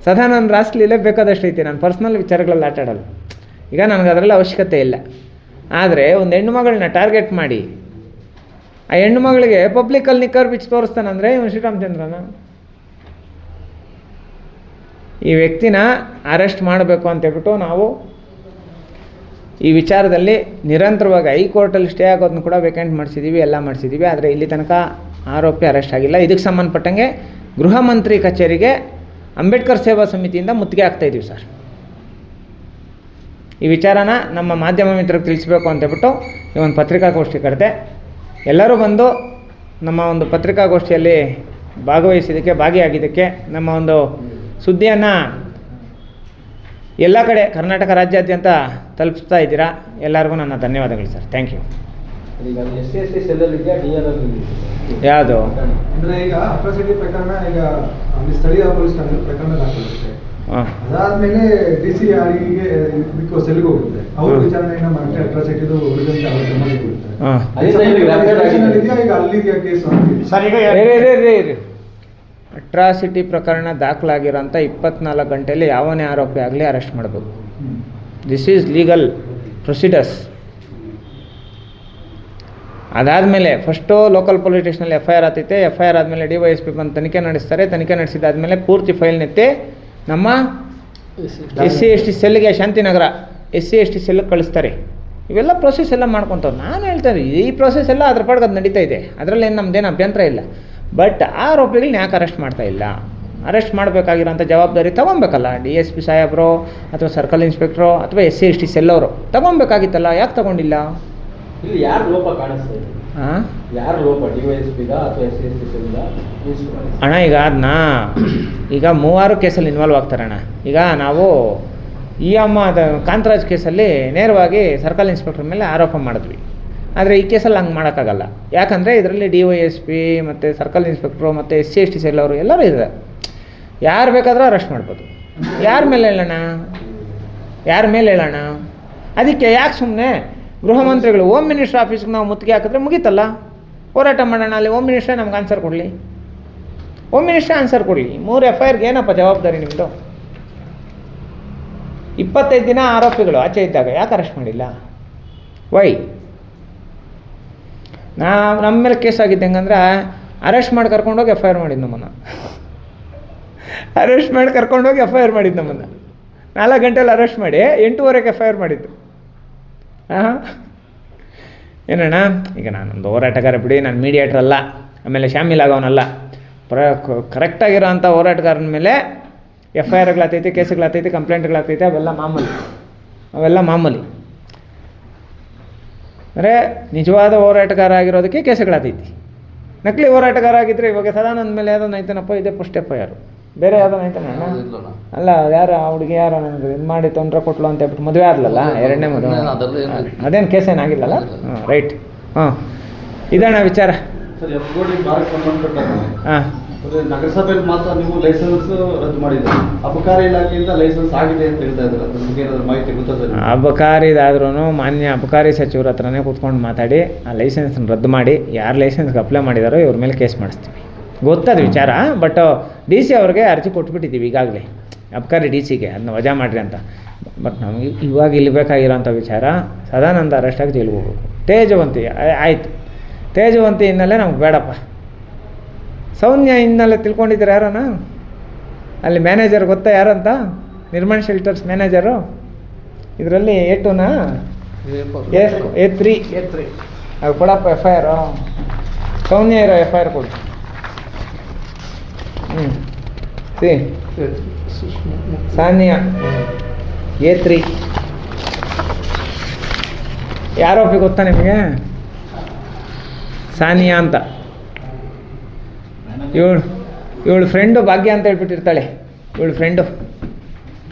ಸದಾನಂದ ರಾಸ್ಲೀಲೆ ಬೇಕಾದಷ್ಟು ಐತಿ, ನಾನು ಪರ್ಸ್ನಲ್ ವಿಚಾರಗಳಲ್ಲಿ ಆಟಾಡಲ್ಲ. ಈಗ ನನಗೆ ಅದರಲ್ಲಿ ಅವಶ್ಯಕತೆ ಇಲ್ಲ. ಆದರೆ ಒಂದು ಹೆಣ್ಣುಮಗಳನ್ನ ಟಾರ್ಗೆಟ್ ಮಾಡಿ ಆ ಹೆಣ್ಣುಮಗಳಿಗೆ ಪಬ್ಲಿಕಲ್ಲಿ ನಿಕ್ಕರ್ ಬಿಚ್ಚಿ ತೋರಿಸ್ತಾನಂದರೆ ಇವನು ಶ್ರೀರಾಮಚಂದ್ರನ? ಈ ವ್ಯಕ್ತಿನ ಅರೆಸ್ಟ್ ಮಾಡಬೇಕು ಅಂತೇಳ್ಬಿಟ್ಟು ನಾವು ಈ ವಿಚಾರದಲ್ಲಿ ನಿರಂತರವಾಗಿ ಹೈಕೋರ್ಟಲ್ಲಿ ಸ್ಟೇ ಆಗೋದನ್ನು ಕೂಡ ವೇಕೆಂಟ್ ಮಾಡಿಸಿದ್ದೀವಿ, ಎಲ್ಲ ಮಾಡಿಸಿದ್ದೀವಿ. ಆದರೆ ಇಲ್ಲಿ ತನಕ ಆರೋಪಿ ಅರೆಸ್ಟ್ ಆಗಿಲ್ಲ. ಇದಕ್ಕೆ ಸಂಬಂಧಪಟ್ಟಂಗೆ ಗೃಹ ಮಂತ್ರಿ ಕಚೇರಿಗೆ ಅಂಬೇಡ್ಕರ್ ಸೇವಾ ಸಮಿತಿಯಿಂದ ಮುತ್ತಿಗೆ ಹಾಕ್ತಾಯಿದ್ದೀವಿ ಸರ್. ಈ ವಿಚಾರನ ನಮ್ಮ ಮಾಧ್ಯಮ ಮಿತ್ರರಿಗೆ ತಿಳಿಸ್ಬೇಕು ಅಂತೇಳ್ಬಿಟ್ಟು ಈ ಒಂದು ಪತ್ರಿಕಾಗೋಷ್ಠಿ ಕರೆದೆ. ಎಲ್ಲರೂ ಬಂದು ನಮ್ಮ ಒಂದು ಪತ್ರಿಕಾಗೋಷ್ಠಿಯಲ್ಲಿ ಭಾಗಿಯಾಗಿದ್ದಕ್ಕೆ, ನಮ್ಮ ಒಂದು ಸುದ್ದಿಯನ್ನು ಎಲ್ಲ ಕಡೆ ಕರ್ನಾಟಕ ರಾಜ್ಯಾದ್ಯಂತ ತಲುಪಿಸ್ತಾ ಇದ್ದೀರಾ. ಎಲ್ಲರಿಗೂ ನನ್ನ ಧನ್ಯವಾದಗಳು ಸರ್. Thank you. ಯಾವುದು ಅಂದರೆ ಈಗ ಅಟ್ರಾಸಿಟಿ ಪ್ರಕರಣ ಈಗ ಅಲ್ಲಿ ಸ್ಥಳೀಯ ಪೊಲೀಸ್ ಠಾಣೆಯಲ್ಲಿ ಪ್ರಕರಣ ದಾಖಲಾಗುತ್ತೆ. ಅದಾದ್ಮೇಲೆ DCRಗೆ ಇದಕ್ಕೆ ಸೆಲ್ಗೆ ಹೋಗುತ್ತೆ. ಅವ್ರ ವಿಚಾರಣೆಯನ್ನ ಮಾಡಿ ಅಟ್ರಾಸಿಟಿದು ಉಳಿದಂತೆ ಅವ್ರ ಗಮನಕ್ಕೆ ಬರುತ್ತೆ. ಅಟ್ರಾಸಿಟಿ ಪ್ರಕರಣ ದಾಖಲಾಗಿರೋಂಥ 24 ಗಂಟೆಯಲ್ಲಿ ಯಾವನೇ ಆರೋಪಿ ಆಗಲಿ ಅರೆಸ್ಟ್ ಮಾಡಬೇಕು. This is legal procedures. ಅದಾದಮೇಲೆ ಫಸ್ಟು ಲೋಕಲ್ ಪೊಲೀಸ್ ಸ್ಟೇಷನಲ್ಲಿ FIR ಆಗ್ತೈತೆ. FIR ಆದಮೇಲೆ DYSP ಬಂದು ತನಿಖೆ ನಡೆಸ್ತಾರೆ. ತನಿಖೆ ನಡೆಸಿದಾದ್ಮೇಲೆ ಪೂರ್ತಿ ಫೈಲ್ನೆತ್ತಿ ನಮ್ಮ SC/ST ಸೆಲ್ಗೆ, ಶಾಂತಿನಗರ SC/ST ಸೆಲ್ಗೆ ಕಳಿಸ್ತಾರೆ. ಇವೆಲ್ಲ ಪ್ರೊಸೆಸ್ ಎಲ್ಲ ಮಾಡ್ಕೊತಾರೆ. ನಾನು ಹೇಳ್ತಾರೆ ಈ ಪ್ರೊಸೆಸ್ ಎಲ್ಲ ಅದ್ರ ಪಾಡ್ಗೆ ಅದು ನಡೀತಾ ಇದೆ, ಅದರಲ್ಲಿ ಏನು ನಮ್ಮದೇನು ಅಭ್ಯಂತರ ಇಲ್ಲ. ಬಟ್ ಆರೋಪಿಗಳನ್ನ ಯಾಕೆ ಅರೆಸ್ಟ್ ಮಾಡ್ತಾ ಇಲ್ಲ? ಅರೆಸ್ಟ್ ಮಾಡಬೇಕಾಗಿರೋಂಥ ಜವಾಬ್ದಾರಿ ತೊಗೊಬೇಕಲ್ಲ DSP ಸಾಹೇಬರು ಅಥವಾ ಸರ್ಕಲ್ ಇನ್ಸ್ಪೆಕ್ಟ್ರು ಅಥವಾ SC/ST ಸೆಲ್ ಅವರು ತೊಗೊಬೇಕಾಗಿತ್ತಲ್ಲ, ಯಾಕೆ ತೊಗೊಂಡಿಲ್ಲ? ಇಲ್ಲಿ ಯಾರು ಲೋಪ ಕಾಣಿಸ್ತಾ ಇದೆ? ಯಾರು ಲೋಪ, DYSPದ ಅಥವಾ SC/ST ಸೆಲ್ದ? ಅಣ್ಣ ಈಗ ಅದನ್ನ ಈಗ 3 ಕೇಸಲ್ಲಿ ಇನ್ವಾಲ್ವ್ ಆಗ್ತಾರಣ್ಣ. ಈಗ ನಾವು ಈ ಕಾಂತರಾಜ್ ಕೇಸಲ್ಲಿ ನೇರವಾಗಿ ಸರ್ಕಲ್ ಇನ್ಸ್ಪೆಕ್ಟರ್ ಮೇಲೆ ಆರೋಪ ಮಾಡಿದ್ವಿ. ಆದರೆ ಈ ಕೇಸಲ್ಲಿ ಹಂಗೆ ಮಾಡೋಕ್ಕಾಗಲ್ಲ. ಯಾಕಂದರೆ ಇದರಲ್ಲಿ DYSP ಮತ್ತು ಸರ್ಕಲ್ ಇನ್ಸ್ಪೆಕ್ಟ್ರು ಮತ್ತು SC/ST ಸೆಲ್ ಅವರು ಎಲ್ಲರೂ ಇದ್ದಾರೆ. ಯಾರು ಬೇಕಾದರೂ ಅರೆಸ್ಟ್ ಮಾಡ್ಬೋದು. ಯಾರ ಮೇಲೆ ಹೇಳೋಣ? ಅದಕ್ಕೆ ಯಾಕೆ ಸುಮ್ಮನೆ ಗೃಹ ಮಂತ್ರಿಗಳು ಹೋಮ್ ಮಿನಿಸ್ಟರ್ ಆಫೀಸ್ಗೆ ನಾವು ಮುತ್ತಿಗೆ ಹಾಕಿದ್ರೆ ಮುಗೀತಲ್ಲ, ಹೋರಾಟ ಮಾಡೋಣ. ಅಲ್ಲಿ ಹೋಮ್ ಮಿನಿಸ್ಟ್ರೇ ನಮ್ಗೆ ಆನ್ಸರ್ ಕೊಡಲಿ. 3 FIRಗೆ ಏನಪ್ಪ ಜವಾಬ್ದಾರಿ ನಿಮ್ಮದು? 25 ದಿನ ಆರೋಪಿಗಳು ಆಚೆ ಇದ್ದಾಗ ಯಾಕೆ ಅರೆಸ್ಟ್ ಮಾಡಿಲ್ಲ? ವೈ? ನಮ್ಮ ಮೇಲೆ ಕೇಸ್ ಆಗಿದ್ದು ಹೆಂಗಂದ್ರೆ ಅರೆಸ್ಟ್ ಮಾಡಿ ಕರ್ಕೊಂಡೋಗಿ ಎಫ್ ಐ ಆರ್ ಮಾಡಿದ್ದು ನಮ್ಮನ್ನು. ಅರೆಸ್ಟ್ ಮಾಡಿ ಕರ್ಕೊಂಡೋಗಿ ಎಫ್ ಐ ಆರ್ ಮಾಡಿದ್ದು ನಮ್ಮನ್ನು. 4 ಗಂಟೆಲಿ ಅರೆಸ್ಟ್ ಮಾಡಿ 8:30ಕ್ಕೆ ಎಫ್ ಐ ಆರ್ ಮಾಡಿದ್ದು. ಹಾಂ, ಏನಣ್ಣ, ಈಗ ನಾನೊಂದು ಹೋರಾಟಗಾರ ಬಿಡಿ, ನಾನು ಮೀಡಿಯೇಟ್ರ್ ಅಲ್ಲ, ಆಮೇಲೆ ಶಾಮೀಲಾಗೋನಲ್ಲ. ಕರೆಕ್ಟಾಗಿರೋ ಅಂಥ ಹೋರಾಟಗಾರನ ಮೇಲೆ ಎಫ್ ಐ ಆರ್ಗಳಾಗ್ತೈತೆ, ಕೇಸುಗಳಾಗ್ತೈತೆ, ಕಂಪ್ಲೇಂಟ್ಗಳಾಗ್ತೈತೆ, ಅವೆಲ್ಲ ಮಾಮೂಲಿ. ಅಂದರೆ ನಿಜವಾದ ಹೋರಾಟಗಾರ ಆಗಿರೋದಕ್ಕೆ ಕೇಸುಗಳಾಗ್ತೈತಿ. ನಕಲಿ ಹೋರಾಟಗಾರ ಆಗಿದ್ದರೆ ಇವಾಗ ಸದಾನಂದ ಮೇಲೆ ಯಾವುದೋ ಐತನಪ್ಪ, ಇದೆ ಫಸ್ಟ್ ಎಫ್ ಐ ಆರ್. ಬೇರೆ ಯಾವುದೋ ಐತನ ಅಲ್ಲ, ಯಾರು ಆ ಹುಡುಗಿ ಯಾರೋ ನನಗೆ ಇದು ಮಾಡಿ ತೊಂದರೆ ಕೊಟ್ಲು ಅಂತ ಹೇಳ್ಬಿಟ್ಟು ಮದುವೆ ಆಗಲಲ್ಲ, 2ನೇ ಮದುವೆ. ಅದೇನು ಕೇಸೇನಾಗಿಲ್ಲಲ್ಲ? ಹಾಂ, ರೈಟ್. ಹಾಂ, ಇದಣ್ಣ ವಿಚಾರ. ಹಾಂ, ನಗರಸಭೆಯಲ್ಲಿ ಮಾತ್ರ ನೀವು ಲೈಸೆನ್ಸ್ ರದ್ದು ಮಾಡಿದ್ದೀರಿ, ಅಬಕಾರಿ ಇಲಾಖೆಯಿಂದ ಲೈಸೆನ್ಸ್ ಆಗಿದೆ ಅಂತ ಹೇಳ್ತಾ ಇದ್ದಾರೆ. ಅದ್ರ ಬಗ್ಗೆ ಏನಾದರೂ ಮಾಹಿತಿ ಗೊತ್ತಾದ್ರೆ? ಅಬಕಾರಿದಾದ್ರೂ ಮಾನ್ಯ ಅಬಕಾರಿ ಸಚಿವರ ಹತ್ರನೇ ಕೂತ್ಕೊಂಡು ಮಾತಾಡಿ ಆ ಲೈಸೆನ್ಸ್ನ ರದ್ದು ಮಾಡಿ, ಯಾರು ಲೈಸೆನ್ಸ್ಗೆ ಅಪ್ಲೈ ಮಾಡಿದಾರೋ ಇವ್ರ ಮೇಲೆ ಕೇಸ್ ಮಾಡಿಸ್ತೀವಿ. ಗೊತ್ತದ ವಿಚಾರ, ಬಟ್ ಡಿ ಸಿ ಅವ್ರಿಗೆ ಅರ್ಜಿ ಕೊಟ್ಬಿಟ್ಟಿದ್ದೀವಿ ಈಗಾಗಲೇ, ಅಬಕಾರಿ ಡಿ ಸಿಗೆ ಅದನ್ನ ವಜಾ ಮಾಡಿರಿ ಅಂತ. ಬಟ್ ನಮಗೆ ಇವಾಗ ಇಲ್ಲಿ ಬೇಕಾಗಿರೋಂಥ ವಿಚಾರ, ಸದಾನಂದ ಅರೆಸ್ಟಾಗಿ ಜೈಲಿಗೆ ಹೋಗ್ಬೇಕು. ತೇಜವಂತಿ ಆಯಿತು, ತೇಜವಂತಿ ಹಿನ್ನೆಲೆ ನಮ್ಗೆ ಬೇಡಪ್ಪ. ಸೌಮ್ಯ ಹಿನ್ನೆಲೆ ತಿಳ್ಕೊಂಡಿದ್ದೀರ ಯಾರನ? ಅಲ್ಲಿ ಮ್ಯಾನೇಜರ್ ಗೊತ್ತಾ ಯಾರಂತ? ನಿರ್ಮಾಣ ಶೆಲ್ಟರ್ಸ್ ಮ್ಯಾನೇಜರು. ಇದರಲ್ಲಿ A2ನಾ A3 ಅದು ಕೊಡಪ್ಪ ಎಫ್ ಐ ಆರು. ಸೌಮ್ಯ ಇರೋ ಎಫ್ ಐ ಆರ್ ಕೊಡು. ಸಾನಿಯಾ A3 ಯಾರೋಪಿ ಗೊತ್ತಾ ನಿಮಗೆ? ಸಾನಿಯಾ ಅಂತ. ಇವಳು ಫ್ರೆಂಡು ಭಾಗ್ಯ ಅಂತ ಹೇಳ್ಬಿಟ್ಟಿರ್ತಾಳೆ. ಇವಳು ಫ್ರೆಂಡು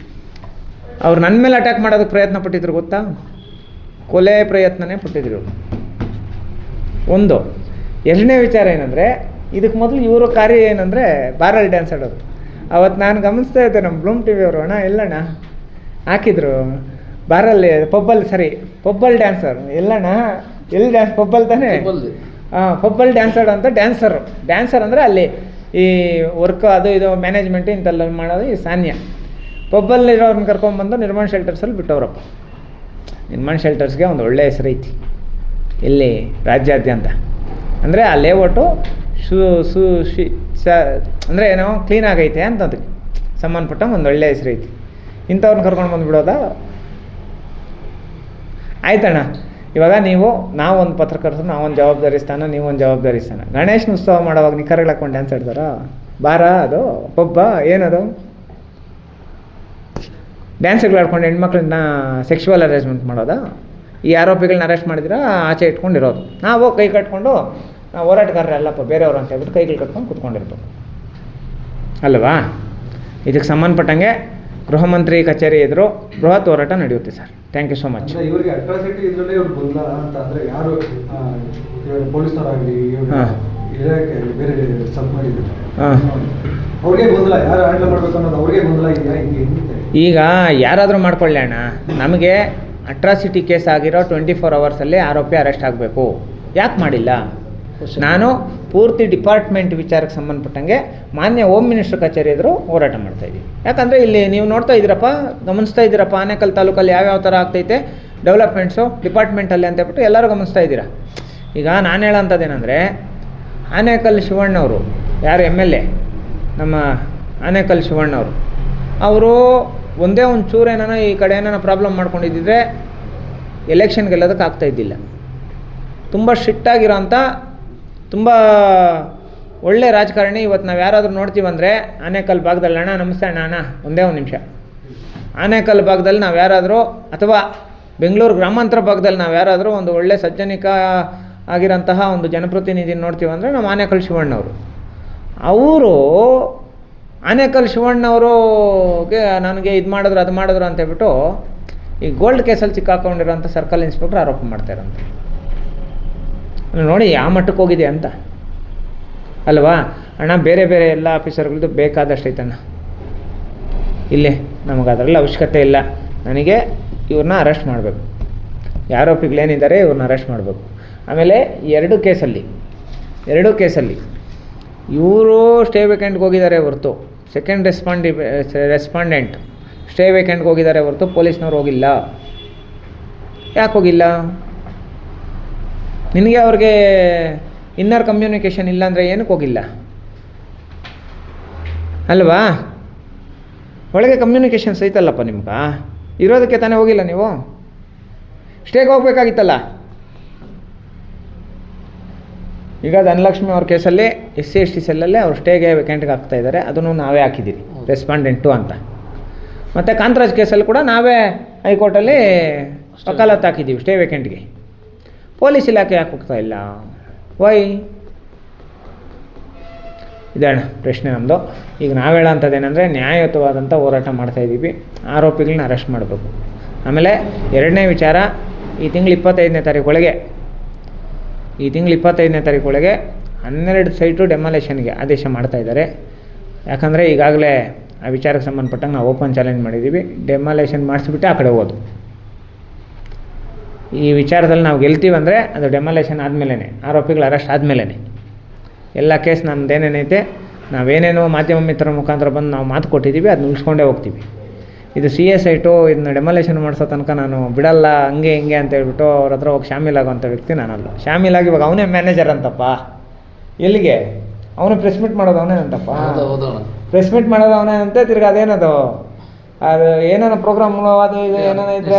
ಅವ್ರು ನನ್ನ ಮೇಲೆ ಅಟ್ಯಾಕ್ ಮಾಡೋದಕ್ಕೆ ಪ್ರಯತ್ನ ಪಟ್ಟಿದ್ರು ಗೊತ್ತಾ? ಕೊಲೆ ಪ್ರಯತ್ನನೇ ಪಟ್ಟಿದ್ರು. ಒಂದು. ಎರಡನೇ ವಿಚಾರ ಏನಂದರೆ, ಇದಕ್ಕೆ ಮೊದಲು ಇವರು ಕಾರ್ಯ ಏನಂದರೆ ಬಾರಲ್ಲಿ ಡ್ಯಾನ್ಸ್ ಆಡೋದು. ಅವತ್ತು ನಾನು ಗಮನಿಸ್ತಾ ಇದ್ದೆ, ನಮ್ಮ ಬ್ಲೂಮ್ ಟಿ ವಿ ಅವರು ಅಣ್ಣ ಎಲ್ಲಣ್ಣ ಹಾಕಿದ್ರು ಬಾರಲ್ಲಿ, ಪಬ್ಬಲ್ ಡ್ಯಾನ್ಸರ್. ಎಲ್ಲಣ್ಣ ಎಲ್ಲಿ ಡ್ಯಾನ್ಸ್? ಪಬ್ಬಲ್ ತಾನೇ? ಹಾಂ, ಪಬ್ಬಲ್ ಡ್ಯಾನ್ಸ್ ಆಡೋ ಅಂತ ಡ್ಯಾನ್ಸರ್ ಅಂದರೆ ಅಲ್ಲಿ ಈ ವರ್ಕ್ ಅದು ಇದು ಮ್ಯಾನೇಜ್ಮೆಂಟು ಇಂಥಲ್ಲ ಮಾಡೋದು ಈ ಸಾನ್ಯ. ಪಬ್ಬಲ್ಲಿರೋರನ್ನ ಕರ್ಕೊಂಡ್ಬಂದು ನಿರ್ಮಾಣ ಶೆಲ್ಟರ್ಸಲ್ಲಿ ಬಿಟ್ಟವ್ರಪ್ಪ. ನಿರ್ಮಾಣ ಶೆಲ್ಟರ್ಸ್ಗೆ ಒಂದು ಒಳ್ಳೆಯ ಹೆಸರು ಐತಿ ಇಲ್ಲಿ ರಾಜ್ಯಾದ್ಯಂತ. ಅಂದರೆ ಆ ಲೇಔಟು ಅಂದರೆ ಏನೋ ಕ್ಲೀನಾಗೈತೆ ಅಂತ ಅದಕ್ಕೆ ಸಂಬಂಧಪಟ್ಟ ಒಂದು ಒಳ್ಳೆಯ ಹೆಸರು ಐತಿ. ಇಂಥವ್ರನ್ನ ಕರ್ಕೊಂಡು ಬಂದುಬಿಡೋದಾ? ಆಯ್ತಣ್ಣ, ಇವಾಗ ನಾವೊಂದು ಪತ್ರಕರ್ತರು, ನಾವೊಂದು ಜವಾಬ್ದಾರಿ ಸ್ಥಾನ, ನೀವೊಂದು ಜವಾಬ್ದಾರಿ ಸ್ಥಾನ. ಗಣೇಶನ ಉತ್ಸವ ಮಾಡೋವಾಗ ನಿಖರಗಳು ಹಾಕೊಂಡು ಡ್ಯಾನ್ಸ್ ಆಡ್ತಾರ? ಬಾರ ಅದು ಪಬ್ಬ ಏನದು? ಡ್ಯಾನ್ಸ್ಗಳು ಆಡ್ಕೊಂಡು ಹೆಣ್ಮಕ್ಳನ್ನ ಸೆಕ್ಷುವಲ್ ಅರೇಂಜ್ಮೆಂಟ್ ಮಾಡೋದಾ? ಈ ಆರೋಪಿಗಳನ್ನ ಅರೆಸ್ಟ್ ಮಾಡಿದ್ರೆ ಆಚೆ ಇಟ್ಕೊಂಡಿರೋದು. ನಾವು ಕೈ ಕಟ್ಕೊಂಡು ನಾವು ಹೋರಾಟಗಾರರಲ್ಲಪ್ಪ ಬೇರೆಯವರು ಅಂತ ಹೇಳ್ಬಿಟ್ಟು ಕೈಗಳು ಕಟ್ಕೊಂಡು ಕೂತ್ಕೊಂಡಿರ್ಬೇಕು ಅಲ್ವಾ? ಇದಕ್ಕೆ ಸಂಬಂಧಪಟ್ಟಂಗೆ ಗೃಹ ಮಂತ್ರಿ ಕಚೇರಿ ಎದುರು ಬೃಹತ್ ಹೋರಾಟ ನಡೆಯುತ್ತೆ sir. Thank you so much. ಇವರಿಗೆ ಅಟ್ರಾಸಿಟಿ ಇದರಲ್ಲೇ ಇವ್ರು ಗೊಂದಲ ಅಂತ ಅಂದರೆ ಯಾರು ಪೊಲೀಸ್ನವರಾಗಲಿ ಇಲಾಖೆ ಬೇರೆ ಸಬ್ ಮಾಡಿದ್ದಾರೆ ಅವ್ರಿಗೆ ಗೊಂದಲ, ಯಾರು ಹ್ಯಾಂಡಲ್ ಮಾಡಬೇಕು ಅನ್ನೋದು ಅವ್ರಿಗೆ ಗೊಂದಲ ಇದೆಯಾ? ಈಗ ಯಾರಾದರೂ ಮಾಡ್ಕೊಳ್ಳಿ ಅಣ್ಣ, ನಮಗೆ ಅಟ್ರಾಸಿಟಿ ಕೇಸ್ ಆಗಿರೋ 24 ಅವರ್ಸಲ್ಲಿ ಆರೋಪಿ ಅರೆಸ್ಟ್ ಆಗಬೇಕು. ಯಾಕೆ ಮಾಡಿಲ್ಲ? ನಾನು ಪೂರ್ತಿ ಡಿಪಾರ್ಟ್ಮೆಂಟ್ ವಿಚಾರಕ್ಕೆ ಸಂಬಂಧಪಟ್ಟಂಗೆ ಮಾನ್ಯ ಹೋಮ್ ಮಿನಿಸ್ಟರ್ ಕಚೇರಿ ಎದುರು ಹೋರಾಟ ಮಾಡ್ತಾಯಿದ್ದೀವಿ. ಯಾಕಂದರೆ ಇಲ್ಲಿ ನೀವು ನೋಡ್ತಾ ಇದ್ದೀರಪ್ಪ, ಗಮನಿಸ್ತಾ ಇದ್ದೀರಪ್ಪ, ಆನೇಕಲ್ ತಾಲೂಕಲ್ಲಿ ಯಾವ್ಯಾವ ಥರ ಆಗ್ತೈತೆ ಡೆವಲಪ್ಮೆಂಟ್ಸು ಡಿಪಾರ್ಟ್ಮೆಂಟಲ್ಲಿ ಅಂತ ಹೇಳ್ಬಿಟ್ಟು ಎಲ್ಲರೂ ಗಮನಿಸ್ತಾ ಇದ್ದೀರಾ. ಈಗ ನಾನು ಹೇಳೋಂಥದ್ದೇನೆಂದರೆ, ಆನೇಕಲ್ ಶಿವಣ್ಣವರು ಯಾರು MLA, ನಮ್ಮ ಆನೇಕಲ್ ಶಿವಣ್ಣವರು, ಅವರು ಒಂದೇ ಒಂದು ಚೂರು ಏನಾನ ಈ ಕಡೆ ಏನಾನ ಪ್ರಾಬ್ಲಮ್ ಮಾಡ್ಕೊಂಡಿದ್ದಿದ್ರೆ ಎಲೆಕ್ಷನ್ ಗೆಲ್ಲೋದಕ್ಕೆ ಆಗ್ತಾಯಿದ್ದಿಲ್ಲ. ತುಂಬ ಸ್ಟ್ರಿಕ್ಟಾಗಿರೋ ಅಂಥ ತುಂಬ ಒಳ್ಳೆ ರಾಜಕಾರಣಿ. ಇವತ್ತು ನಾವು ಯಾರಾದರೂ ನೋಡ್ತೀವಂದರೆ ಆನೇಕಲ್ ಭಾಗದಲ್ಲಿ, ಅಣ್ಣ ನಮಸ್ತೆ ಅಣ್ಣ ಒಂದೇ ಒಂದು ನಿಮಿಷ, ಆನೇಕಲ್ ಭಾಗದಲ್ಲಿ ನಾವು ಯಾರಾದರೂ ಅಥವಾ ಬೆಂಗಳೂರು ಗ್ರಾಮಾಂತರ ಭಾಗದಲ್ಲಿ ನಾವು ಯಾರಾದರೂ ಒಂದು ಒಳ್ಳೆ ಸಜ್ಜನಿಕ ಆಗಿರೋಂತಹ ಒಂದು ಜನಪ್ರತಿನಿಧಿ ನೋಡ್ತೀವಂದರೆ ನಮ್ಮ ಆನೇಕಲ್ ಶಿವಣ್ಣವರು. ಅವರು ಆನೇಕಲ್ ಶಿವಣ್ಣವ್ರಿಗೆ ನನಗೆ ಇದು ಮಾಡಿದ್ರು ಅದು ಮಾಡಿದ್ರು ಅಂತ ಹೇಳ್ಬಿಟ್ಟು ಈ ಗೋಲ್ಡ್ ಕೇಸಲ್ಲಿ ಸಿಕ್ಕಾಕೊಂಡಿರೋಂಥ ಸರ್ಕಲ್ ಇನ್ಸ್ಪೆಕ್ಟರ್ ಆರೋಪ ಮಾಡ್ತಾರಂತೆ. ನೋಡಿ ಯಾವ ಮಟ್ಟಕ್ಕೆ ಹೋಗಿದೆ ಅಂತ ಅಲ್ವಾ ಅಣ್ಣ? ಬೇರೆ ಬೇರೆ ಎಲ್ಲ ಆಫೀಸರ್ಗಳದ್ದು ಬೇಕಾದಷ್ಟು ಐತಣ್ಣ. ಇಲ್ಲೇ ನಮಗೆ ಅದರಲ್ಲಿ ಅವಶ್ಯಕತೆ ಇಲ್ಲ. ನನಗೆ ಇವ್ರನ್ನ ಅರೆಸ್ಟ್ ಮಾಡಬೇಕು, ಆರೋಪಿಗಳೇನಿದ್ದಾರೆ ಇವ್ರನ್ನ ಅರೆಸ್ಟ್ ಮಾಡಬೇಕು. ಆಮೇಲೆ ಎರಡು ಕೇಸಲ್ಲಿ ಇವರು ಸ್ಟೇ ವೇಕೆಂಟ್ಗೆ ಹೋಗಿದ್ದಾರೆ ಹೊರತು ರೆಸ್ಪಾಂಡೆಂಟ್ ಸ್ಟೇ ವೇಕೆಂಟ್ಗೆ ಹೋಗಿದ್ದಾರೆ ಹೊರತು ಪೊಲೀಸ್ನವ್ರು ಹೋಗಿಲ್ಲ. ಯಾಕೆ ಹೋಗಿಲ್ಲ? ನಿನಗೆ ಅವ್ರಿಗೆ ಇನ್ನರ್ ಕಮ್ಯುನಿಕೇಷನ್ ಇಲ್ಲ ಅಂದರೆ ಏನಕ್ಕೆ ಹೋಗಿಲ್ಲ ಅಲ್ವಾ? ಒಳಗೆ ಕಮ್ಯುನಿಕೇಷನ್ಸ್ ಐತಲ್ಲಪ್ಪ ನಿಮ್ಗೆ, ಇರೋದಕ್ಕೆ ತಾನೇ ಹೋಗಿಲ್ಲ ನೀವು. ಸ್ಟೇಗೆ ಹೋಗ್ಬೇಕಾಗಿತ್ತಲ್ಲ. ಈಗ ಧನಲಕ್ಷ್ಮಿ ಅವ್ರ ಕೇಸಲ್ಲಿ SC/ST ಸೆಲ್ಲಲ್ಲೇ ಅವ್ರು ಸ್ಟೇಗೆ ವೇಕೆಂಟ್ಗೆ ಹಾಕ್ತಾಯಿದ್ದಾರೆ, ಅದನ್ನು ನಾವೇ ಹಾಕಿದ್ದೀರಿ ರೆಸ್ಪಾಂಡೆಂಟು ಅಂತ. ಮತ್ತು ಕಾಂತರಾಜ್ ಕೇಸಲ್ಲಿ ಕೂಡ ನಾವೇ ಹೈಕೋರ್ಟಲ್ಲಿ ವಕಾಲತ್ತು ಹಾಕಿದ್ದೀವಿ ಸ್ಟೇ ವೇಕೆಂಟ್ಗೆ. ಪೊಲೀಸ್ ಇಲಾಖೆ ಯಾಕೆ ಹೋಗ್ತಾ ಇಲ್ಲ? ವೈ? ಇದಣ್ಣ ಪ್ರಶ್ನೆ ನಮ್ಮದು. ಈಗ ನಾವು ಹೇಳೋಂಥದ್ದೇನೆಂದರೆ ನ್ಯಾಯಯುತವಾದಂಥ ಹೋರಾಟ ಮಾಡ್ತಾಯಿದ್ದೀವಿ, ಆರೋಪಿಗಳನ್ನ ಅರೆಸ್ಟ್ ಮಾಡಬೇಕು. ಆಮೇಲೆ ಎರಡನೇ ವಿಚಾರ, ಈ ತಿಂಗಳು 25ನೇ ತಾರೀಕೊಳಗೆ 12 ಸೈಟು ಡೆಮಾಲೇಷನ್ಗೆ ಆದೇಶ ಮಾಡ್ತಾಯಿದ್ದಾರೆ. ಯಾಕಂದರೆ ಈಗಾಗಲೇ ಆ ವಿಚಾರಕ್ಕೆ ಸಂಬಂಧಪಟ್ಟಂಗೆ ನಾವು ಓಪನ್ ಚಾಲೆಂಜ್ ಮಾಡಿದ್ದೀವಿ. ಡೆಮಾಲೇಷನ್ ಮಾಡಿಸ್ಬಿಟ್ಟು ಆ ಕಡೆ ಹೋಗೋದು. ಈ ವಿಚಾರದಲ್ಲಿ ನಾವು ಗೆಲ್ತೀವಂದರೆ ಅದು ಡೆಮಾಲೇಷನ್ ಆದಮೇಲೆ, ಆರೋಪಿಗಳ ಅರೆಸ್ಟ್ ಆದಮೇಲೆ. ಎಲ್ಲ ಕೇಸ್ ನಮ್ಮದೇನೇನೈತೆ, ನಾವೇನೇನೋ ಮಾಧ್ಯಮ ಮಿತ್ರರ ಮುಖಾಂತರ ಬಂದು ನಾವು ಮಾತು ಕೊಟ್ಟಿದ್ದೀವಿ, ಅದನ್ನ ಉಳಿಸ್ಕೊಂಡೇ ಹೋಗ್ತೀವಿ. ಇದು CS ಸೈಟು, ಇದನ್ನ ಡೆಮಾಲೇಷನ್ ಮಾಡಿಸೋ ತನಕ ನಾನು ಬಿಡಲ್ಲ, ಹಂಗೆ ಹಿಂಗೆ ಅಂತ ಹೇಳ್ಬಿಟ್ಟು ಅವ್ರ ಹತ್ರ ಹೋಗಿ ಶಾಮೀಲಾಗುವಂಥ ವ್ಯಕ್ತಿ ನಾನಲ್ಲ. ಶಾಮೀಲಾಗಿ ಇವಾಗ ಅವನೇ ಮ್ಯಾನೇಜರ್ ಅಂತಪ್ಪ. ಎಲ್ಲಿಗೆ? ಅವನು ಪ್ರೆಸ್ ಮೀಟ್ ಮಾಡೋದು ಅವನೇನಂತಪ್ಪ. ಪ್ರೆಸ್ ಮೀಟ್ ಮಾಡೋದು ಅವನೇನಂತೆ. ತಿರ್ಗಿ ಅದೇನದು ಅದು ಏನೇನೋ ಪ್ರೋಗ್ರಾಮ್ಗಳು ಅದು ಇದು ಏನೇನೋ ಇದ್ರೆ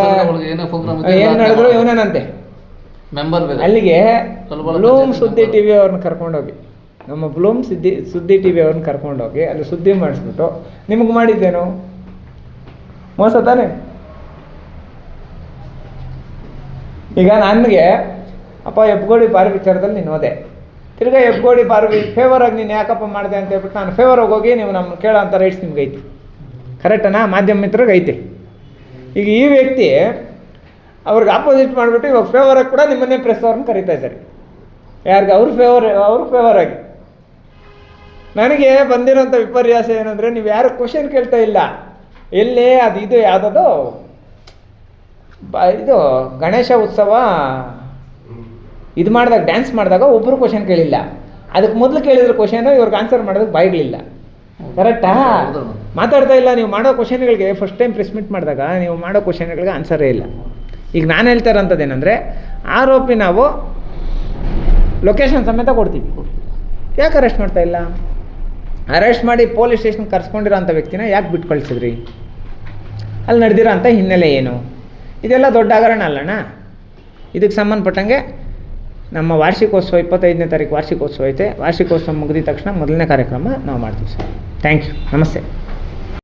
ಏನು ನಡೆದ್ರು ಇವನೇನಂತೆ ಮೆಂಬರ್. ಅಲ್ಲಿಗೆ ಬ್ಲೂಮ್ ಸುದ್ದಿ TV ಅವ್ರನ್ನ ಕರ್ಕೊಂಡೋಗಿ, ನಮ್ಮ ಬ್ಲೂಮ್ ಸುದ್ದಿ TV ಅವ್ರನ್ನ ಕರ್ಕೊಂಡೋಗಿ ಅಲ್ಲಿ ಸುದ್ದಿ ಮಾಡಿಸ್ಬಿಟ್ಟು ನಿಮಗೆ ಮಾಡಿದ್ದೇನು ಮೋಸ ತಾನೆ? ಈಗ ನನಗೆ ಅಪ್ಪ ಹೆಬ್ಗೋಡಿ ಬಾರ್ ವಿಚಾರದಲ್ಲಿ ನೀನು ಹೋದೆ, ತಿರ್ಗಾ ಹೆಬ್ಗೋಡಿ ಬಾರ್ ಫೇವರಾಗಿ ನೀನು ಯಾಕಪ್ಪ ಮಾಡಿದೆ ಅಂತ ಹೇಳ್ಬಿಟ್ಟು ನಾನು ಫೇವರಾಗಿ ಹೋಗಿ ನೀವು ನಮ್ಮ ಕೇಳೋ ಅಂಥ ರೈಟ್ಸ್ ನಿಮ್ಗೆ ಐತಿ. ಕರೆಕ್ಟನಾ? ಮಾಧ್ಯಮ ಮಿತ್ರರಿಗೆ ಐತೆ. ಈಗ ಈ ವ್ಯಕ್ತಿ ಅವ್ರಿಗೆ ಆಪೋಸಿಟ್ ಮಾಡಿಬಿಟ್ಟು ಇವಾಗ ಫೇವರಾಗಿ ಕೂಡ ನಿಮ್ಮನ್ನೇ ಪ್ರೆಸ್ ಅವ್ರನ್ನ ಕರೀತಾ ಇದ್ದಾರೆ. ಯಾರಿಗೆ? ಅವ್ರ ಫೇವರಾಗಿ. ನನಗೆ ಬಂದಿರೋಂಥ ವಿಪರ್ಯಾಸ ಏನಂದರೆ, ನೀವು ಯಾರು ಕ್ವಶನ್ ಕೇಳ್ತಾ ಇಲ್ಲ. ಎಲ್ಲಿ ಅದು ಇದು ಯಾವುದದು ಇದು ಗಣೇಶ ಉತ್ಸವ ಇದು ಮಾಡಿದಾಗ, ಡ್ಯಾನ್ಸ್ ಮಾಡಿದಾಗ ಒಬ್ಬರು ಕ್ವಶನ್ ಕೇಳಿಲ್ಲ. ಅದಕ್ಕೆ ಮೊದಲು ಕೇಳಿದ್ರು ಕ್ವಶನ್, ಇವ್ರಿಗೆ ಆನ್ಸರ್ ಮಾಡೋದಕ್ಕೆ ಬಾಯಿಗಳಿಲ್ಲ. ಕರೆಕ್ಟಾ? ಮಾತಾಡ್ತಾ ಇಲ್ಲ. ನೀವು ಮಾಡೋ ಕ್ವಶನ್ಗಳಿಗೆ ಫಸ್ಟ್ ಟೈಮ್ ಪ್ರೆಸ್ ಮೀಟ್ ಮಾಡಿದಾಗ ನೀವು ಮಾಡೋ ಕ್ವಶನ್ಗಳಿಗೆ ಆನ್ಸರೇ ಇಲ್ಲ. ಈಗ ನಾನು ಹೇಳ್ತಾ ಇರೋಂಥದ್ದು ಏನಂದರೆ, ಆರೋಪಿ ನಾವು ಲೊಕೇಶನ್ ಸಮೇತ ಕೊಡ್ತೀವಿ, ಯಾಕೆ ಅರೆಸ್ಟ್ ಮಾಡ್ತಾ ಇಲ್ಲ? ಅರೆಸ್ಟ್ ಮಾಡಿ ಪೊಲೀಸ್ ಸ್ಟೇಷನ್ಗೆ ಕರ್ಸ್ಕೊಂಡಿರೋ ಅಂಥ ವ್ಯಕ್ತಿನ ಯಾಕೆ ಬಿಟ್ಟು ಕಳಿಸಿದ್ರಿ? ಅಲ್ಲಿ ನಡೆದಿರೋ ಅಂಥ ಹಿನ್ನೆಲೆ ಏನು? ಇದೆಲ್ಲ ದೊಡ್ಡ ಹಗರಣ ಅಲ್ಲಣ್ಣ. ಇದಕ್ಕೆ ಸಂಬಂಧಪಟ್ಟಂಗೆ ನಮ್ಮ ವಾರ್ಷಿಕೋತ್ಸವ 25ನೇ ತಾರೀಕು ವಾರ್ಷಿಕೋತ್ಸವ ಐತೆ. ವಾರ್ಷಿಕೋತ್ಸವ ಮುಗಿದ ತಕ್ಷಣ ಮೊದಲನೇ ಕಾರ್ಯಕ್ರಮ ನಾವು ಮಾಡ್ತೀವಿ ಸರ್. Thank you. ನಮಸ್ತೆ.